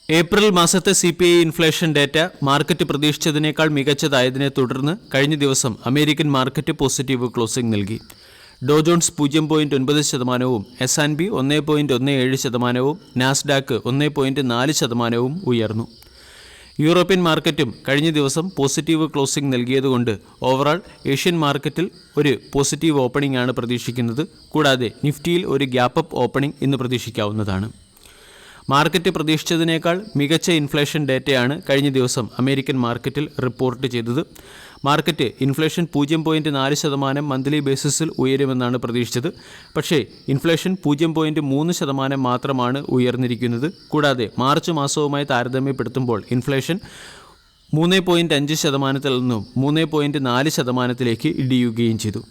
April മാസത്തെ CPI inflation data market പ്രതീക്ഷിച്ചതിനേക്കാൾ മികച്ചതായതിനെ തുടർന്ന് കഴിഞ്ഞ ദിവസം അമേരിക്കൻ മാർക്കറ്റ് പോസിറ്റീവ് ക്ലോസിംഗ് നൽകി. ഡോ ജോൺസ് 0.9%, S&P 1.17%, നാസ്ഡാക്ക് 1.4% ഉയർന്നു. യൂറോപ്യൻ മാർക്കറ്റും കഴിഞ്ഞ ദിവസം പോസിറ്റീവ് ക്ലോസിംഗ് നൽകിയതുകൊണ്ട് ഓവറാൾ ഏഷ്യൻ മാർക്കറ്റിൽ ഒരു പോസിറ്റീവ് ഓപ്പണിംഗ് ആണ് പ്രതീക്ഷിക്കുന്നത്. കൂടാതെ നിഫ്റ്റിയിൽ ഒരു ഗ്യാപ്പ് അപ്പ് ഓപ്പണിംഗ് ഇന്ന് പ്രതീക്ഷിക്കാവുന്നതാണ്. മാർക്കറ്റ് പ്രതീക്ഷിച്ചതിനേക്കാൾ മികച്ച ഇൻഫ്ലേഷൻ ഡേറ്റയാണ് കഴിഞ്ഞ ദിവസം അമേരിക്കൻ മാർക്കറ്റിൽ റിപ്പോർട്ട് ചെയ്തത്. മാർക്കറ്റ് ഇൻഫ്ലേഷൻ 0.4% മന്ത്ലി ബേസിസിൽ ഉയരുമെന്നാണ് പ്രതീക്ഷിച്ചത്. പക്ഷേ ഇൻഫ്ലേഷൻ 0.3% മാത്രമാണ് ഉയർന്നിരിക്കുന്നത്. കൂടാതെ മാർച്ച് മാസവുമായി താരതമ്യപ്പെടുത്തുമ്പോൾ ഇൻഫ്ലേഷൻ 3.5%-ൽ നിന്നും 3.4%-ലേക്ക് ഇടിയുകയും ചെയ്തു.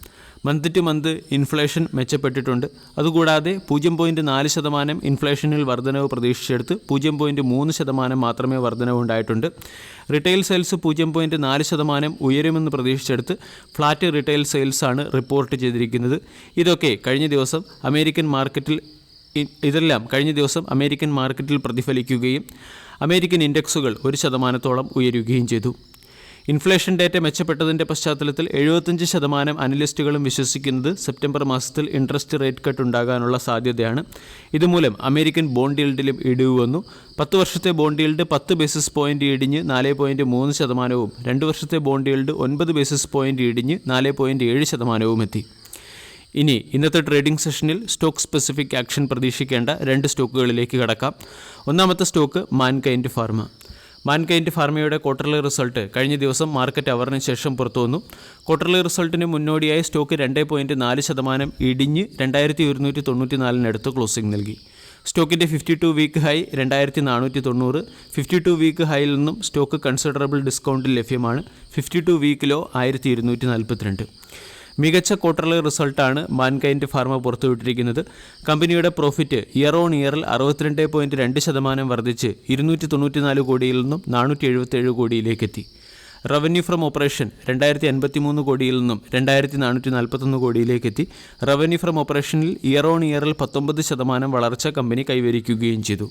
മന്ത് ടു മന്ത് ഇൻഫ്ലേഷൻ മെച്ചപ്പെട്ടിട്ടുണ്ട്. അതുകൂടാതെ 0.4% ഇൻഫ്ലേഷനിൽ വർധനവ് പ്രതീക്ഷിച്ചെടുത്ത് 0.3% മാത്രമേ വർധനവ് ഉണ്ടായിട്ടുണ്ട്. റിറ്റെയിൽ സെയിൽസ് 0.4% ഉയരുമെന്ന് പ്രതീക്ഷിച്ചെടുത്ത് ഫ്ലാറ്റ് റിറ്റെയിൽ സെയിൽസാണ് റിപ്പോർട്ട് ചെയ്തിരിക്കുന്നത്. ഇതൊക്കെ കഴിഞ്ഞ ദിവസം അമേരിക്കൻ മാർക്കറ്റിൽ പ്രതിഫലിക്കുകയും അമേരിക്കൻ ഇൻഡെക്സുകൾ 1% ഉയരുകയും ചെയ്തു. ഇൻഫ്ലേഷൻ ഡേറ്റ മെച്ചപ്പെട്ടതിൻ്റെ പശ്ചാത്തലത്തിൽ 75% അനലിസ്റ്റുകളും വിശ്വസിക്കുന്നത് സെപ്റ്റംബർ മാസത്തിൽ ഇൻട്രസ്റ്റ് റേറ്റ് കട്ട് ഉണ്ടാകാനുള്ള സാധ്യതയാണ്. ഇതുമൂലം അമേരിക്കൻ ബോണ്ട് യീൽഡിലും ഇടിവ് വന്നു. 10 വർഷത്തെ ബോണ്ട് യീൽഡ് 10 ബേസിസ് പോയിന്റ് ഇടിഞ്ഞ് 4.3%, 2 വർഷത്തെ ബോണ്ട് യീൽഡ് 9 ബേസിസ് പോയിന്റ് ഇടിഞ്ഞ് 4.7% എത്തി. ഇനി ഇന്നത്തെ ട്രേഡിംഗ് സെഷനിൽ സ്റ്റോക്ക് സ്പെസിഫിക് ആക്ഷൻ പ്രതീക്ഷിക്കേണ്ട 2 സ്റ്റോക്കുകളിലേക്ക് കടക്കാം. ഒന്നാമത്തെ സ്റ്റോക്ക് മാൻകൈൻഡ് ഫാർമ. മാൻകൈൻഡ് ഫാർമയുടെ ക്വാർട്ടർലി റിസൾട്ട് കഴിഞ്ഞ ദിവസം മാർക്കറ്റ് അവറിന് ശേഷം പുറത്തു വന്നു. ക്വാർട്ടർലി റിസൾട്ടിന് മുന്നോടിയായി സ്റ്റോക്ക് 2.4% ഇടിഞ്ഞ് 2194 ക്ലോസിംഗ് നൽകി. സ്റ്റോക്കിൻ്റെ 52 വീക്ക് ഹൈ 2490. 52 വീക്ക് ഹൈയിൽ നിന്നും സ്റ്റോക്ക് കൺസിഡറബിൾ ഡിസ്കൗണ്ടിൽ ലഭ്യമാണ്. 52 വീക്ക് ലോ 1242. മികച്ച ക്വാർട്ടർലി റിസൾട്ടാണ് മാൻകൈൻഡ് ഫാർമ പുറത്തുവിട്ടിരിക്കുന്നത്. കമ്പനിയുടെ പ്രോഫിറ്റ് ഇയർ ഓൺ ഇയറിൽ 62.2% വർദ്ധിച്ച് 294 കോടിയിൽ നിന്നും 477 കോടിയിലേക്കെത്തി. റവന്യൂ ഫ്രം ഓപ്പറേഷൻ 2053 കോടിയിൽ നിന്നും 2441 കോടിയിലേക്കെത്തി. റവന്യൂ ഫ്രം ഓപ്പറേഷനിൽ ഇയർ ഓൺ ഇയറിൽ 19% വളർച്ച കമ്പനി കൈവരിക്കുകയും ചെയ്തു.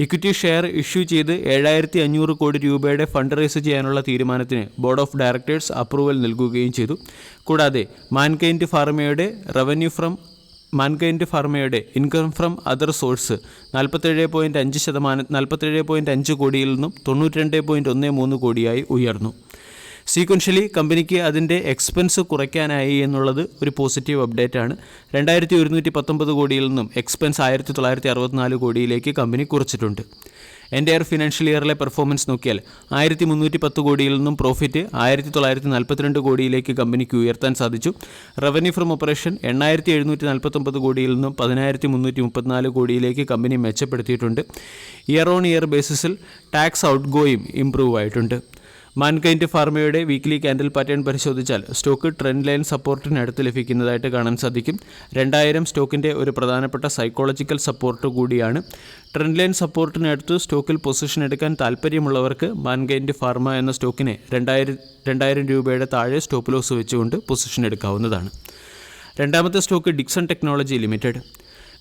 ഇക്വിറ്റി ഷെയർ ഇഷ്യൂ ചെയ്ത് 7500 കോടി രൂപയുടെ ഫണ്ട് റേസ് ചെയ്യാനുള്ള തീരുമാനത്തിന് ബോർഡ് ഓഫ് ഡയറക്ടേഴ്സ് അപ്രൂവൽ നൽകുകയും ചെയ്തു. കൂടാതെ മാൻകൈൻഡ് ഫാർമയുടെ ഇൻകം ഫ്രം അതർ സോഴ്സ് 47.5 കോടിയിൽ നിന്നും 92.13 കോടിയായി ഉയർന്നു. സീക്വൻഷ്യലി കമ്പനിക്ക് അതിൻ്റെ എക്സ്പെൻസ് കുറയ്ക്കാനായി എന്നുള്ളത് ഒരു പോസിറ്റീവ് അപ്ഡേറ്റ് ആണ്. 2119 കോടിയിൽ നിന്നും എക്സ്പെൻസ് 1964 കോടിയിലേക്ക് കമ്പനി കുറച്ചിട്ടുണ്ട്. എൻ്റയർ ഫിനാൻഷ്യൽ ഇയറിലെ പെർഫോമൻസ് നോക്കിയാൽ 1310 കോടിയിൽ നിന്നും പ്രോഫിറ്റ് 1942 കോടിയിലേക്ക് കമ്പനിക്ക് ഉയർത്താൻ സാധിച്ചു. റവന്യൂ ഫ്രം ഓപ്പറേഷൻ 8749 കോടിയിൽ നിന്നും 10334 കോടിയിലേക്ക് കമ്പനി മെച്ചപ്പെടുത്തിയിട്ടുണ്ട്. ഇയർ ഓൺ ഇയർ ബേസിസിൽ ടാക്സ് ഔട്ട് ഗോയും ഇംപ്രൂവ് ആയിട്ടുണ്ട്. മാൻകൈൻഡ് ഫാർമയുടെ വീക്ക്ലി ക്യാൻഡിൽ പാറ്റേൺ പരിശോധിച്ചാൽ സ്റ്റോക്ക് ട്രെൻഡ് ലൈൻ സപ്പോർട്ടിനടുത്ത് ലഭിക്കുന്നതായിട്ട് കാണാൻ സാധിക്കും. 2000 സ്റ്റോക്കിൻ്റെ ഒരു പ്രധാനപ്പെട്ട സൈക്കോളജിക്കൽ സപ്പോർട്ട് കൂടിയാണ്. ട്രെൻഡ് ലൈൻ സപ്പോർട്ടിനടുത്ത് സ്റ്റോക്കിൽ പൊസിഷൻ എടുക്കാൻ താല്പര്യമുള്ളവർക്ക് മാൻകൈൻഡ് ഫാർമ എന്ന സ്റ്റോക്കിനെ 2000 രൂപയുടെ താഴെ സ്റ്റോപ്പ് ലോസ് വെച്ചുകൊണ്ട് പൊസിഷൻ എടുക്കാവുന്നതാണ്. രണ്ടാമത്തെ സ്റ്റോക്ക് ഡിക്സൺ ടെക്നോളജി ലിമിറ്റഡ്.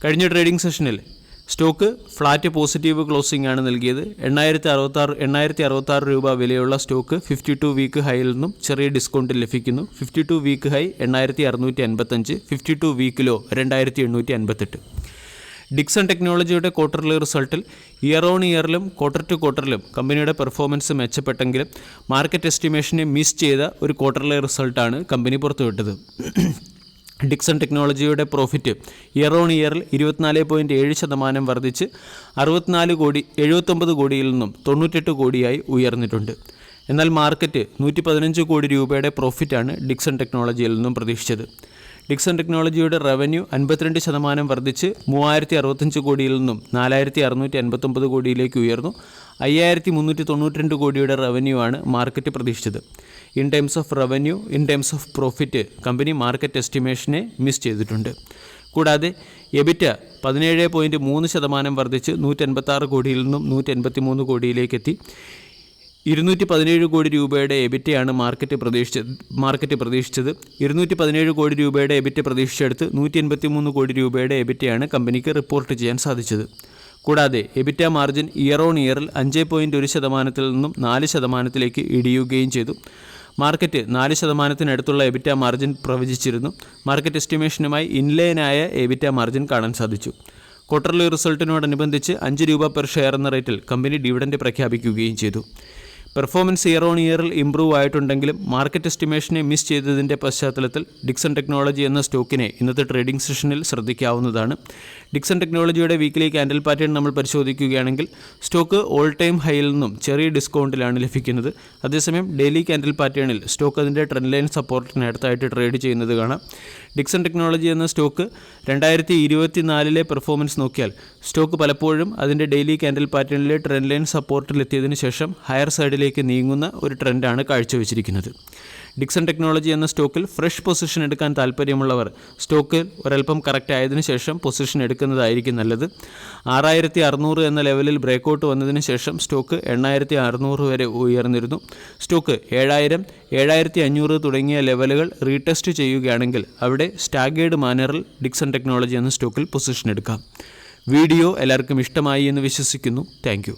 കഴിഞ്ഞ ട്രേഡിംഗ് സെഷനിൽ സ്റ്റോക്ക് ഫ്ലാറ്റ് പോസിറ്റീവ് ക്ലോസിംഗ് ആണ് നൽകിയത്. 866 രൂപ വിലയുള്ള സ്റ്റോക്ക് 52 വീക്ക് ഹൈയിൽ നിന്നും ചെറിയ ഡിസ്കൗണ്ടിൽ ലഭിക്കുന്നു. 52 week high 8655, 52 week low 2858. Dixon ടെക്നോളജിയുടെ ക്വാർട്ടർലി റിസൾട്ടിൽ ഇയർ ഓൺ ഇയറിലും ക്വാർട്ടർ ടു ക്വാർട്ടറിലും കമ്പനിയുടെ പെർഫോമൻസ് മെച്ചപ്പെട്ടെങ്കിലും മാർക്കറ്റ് എസ്റ്റിമേഷനെ മിസ് ചെയ്ത ഒരു ക്വാർട്ടർലി റിസൾട്ടാണ് കമ്പനി പുറത്തുവിട്ടത്. ഡിക്സൺ ടെക്നോളജിയുടെ പ്രോഫിറ്റ് ഇയർ ഓൺ ഇയറിൽ 24.7% വർദ്ധിച്ച് 79 കോടിയിൽ നിന്നും 98 കോടിയായി ഉയർന്നിട്ടുണ്ട്. എന്നാൽ മാർക്കറ്റ് 115 കോടി രൂപയുടെ പ്രോഫിറ്റാണ് ഡിക്സൺ ടെക്നോളജിയിൽ നിന്നും പ്രതീക്ഷിച്ചത്. ഡിക്സൺ ടെക്നോളജിയുടെ റവന്യൂ 52% വർദ്ധിച്ച് 3065 കോടിയിൽ നിന്നും 4659 കോടിയിലേക്ക് ഉയർന്നു. 5392 കോടിയുടെ റവന്യൂ ആണ് മാർക്കറ്റ് പ്രതീക്ഷിച്ചത്. In terms of revenue, in terms of profit company market എസ്റ്റിമേഷനെ മിസ് ചെയ്തിട്ടുണ്ട്. കൂടാതെ എബിറ്റ 17.3% വർദ്ധിച്ച് 186 കോടിയിൽ നിന്നും 183 കോടിയിലേക്കെത്തി. 217 കോടി രൂപയുടെ എബിറ്റയാണ് മാർക്കറ്റ് പ്രതീക്ഷിച്ചത്. 217 കോടി രൂപയുടെ എബിറ്റ പ്രതീക്ഷിച്ചെടുത്ത് 183 കോടി രൂപയുടെ എബിറ്റയാണ് കമ്പനിക്ക് റിപ്പോർട്ട് ചെയ്യാൻ സാധിച്ചത്. കൂടാതെ എബിറ്റ മാർജിൻ ഇയർ ഓൺ ഇയറിൽ 5.1% നിന്നും 4%-ലേക്ക് ഇടിയുകയും ചെയ്തു. മാർക്കറ്റ് 4%-അടുത്തുള്ള എബിറ്റ മാർജിൻ പ്രവചിച്ചിരുന്നു. മാർക്കറ്റ് എസ്റ്റിമേഷനുമായി ഇൻലൈനായ എബിറ്റ മാർജിൻ കാണാൻ സാധിച്ചു. ക്വാർട്ടർലി റിസൾട്ടിനോടനുബന്ധിച്ച് 5 രൂപ പെർ ഷെയർ എന്ന റേറ്റിൽ കമ്പനി ഡിവിഡൻഡ് പ്രഖ്യാപിക്കുകയും ചെയ്തു. പെർഫോമൻസ് ഇയർ ഓൺ ഇയറിൽ ഇംപ്രൂവ് ആയിട്ടുണ്ടെങ്കിലും മാർക്കറ്റ് എസ്റ്റിമേഷനെ മിസ് ചെയ്തതിൻ്റെ പശ്ചാത്തലത്തിൽ ഡിക്സൺ ടെക്നോളജി എന്ന സ്റ്റോക്കിനെ ഇന്നത്തെ ട്രേഡിംഗ് സെഷനിൽ ശ്രദ്ധിക്കാവുന്നതാണ്. ഡിക്സൺ ടെക്നോളജിയുടെ വീക്കിലി ക്യാൻഡിൽ പാറ്റേൺ നമ്മൾ പരിശോധിക്കുകയാണെങ്കിൽ സ്റ്റോക്ക് ഓൾ ടൈം ഹൈയിൽ നിന്നും ചെറിയ ഡിസ്കൗണ്ടിലാണ് ലഭിക്കുന്നത്. അതേസമയം ഡെയിലി ക്യാൻഡിൽ പാറ്റേണിൽ സ്റ്റോക്ക് അതിൻ്റെ ട്രെൻഡ് ലൈൻ സപ്പോർട്ടിനടുത്തായിട്ട് ട്രേഡ് ചെയ്യുന്നത് കാണാം. ഡിക്സൺ ടെക്നോളജി എന്ന സ്റ്റോക്ക് 2024 പെർഫോമൻസ് നോക്കിയാൽ സ്റ്റോക്ക് പലപ്പോഴും അതിൻ്റെ ഡെയിലി ക്യാൻഡിൽ പാറ്റേണിലെ ട്രെൻഡ് ലൈൻ സപ്പോർട്ടിലെത്തിയതിനു ശേഷം ഹയർ സൈഡിലേക്ക് നീങ്ങുന്ന ഒരു ട്രെൻഡാണ് കാഴ്ചവെച്ചിരിക്കുന്നത്. ഡിക്സൺ ടെക്നോളജി എന്ന സ്റ്റോക്കിൽ ഫ്രഷ് പൊസിഷൻ എടുക്കാൻ താല്പര്യമുള്ളവർ സ്റ്റോക്ക് ഒരൽപ്പം കറക്റ്റ് ആയതിനു ശേഷം പൊസിഷൻ എടുക്കുന്നതായിരിക്കും നല്ലത്. 6600 എന്ന ലെവലിൽ ബ്രേക്കൗട്ട് വന്നതിന് ശേഷം സ്റ്റോക്ക് 8600 വരെ ഉയർന്നിരുന്നു. സ്റ്റോക്ക് 7000, 7500 തുടങ്ങിയ ലെവലുകൾ റീടെസ്റ്റ് ചെയ്യുകയാണെങ്കിൽ അവിടെ സ്റ്റാഗേർഡ് മാനറിൽ ഡിക്സൺ ടെക്നോളജി എന്ന സ്റ്റോക്കിൽ പൊസിഷൻ എടുക്കാം. വീഡിയോ എല്ലാവർക്കും ഇഷ്ടമായി എന്ന് വിശ്വസിക്കുന്നു. താങ്ക്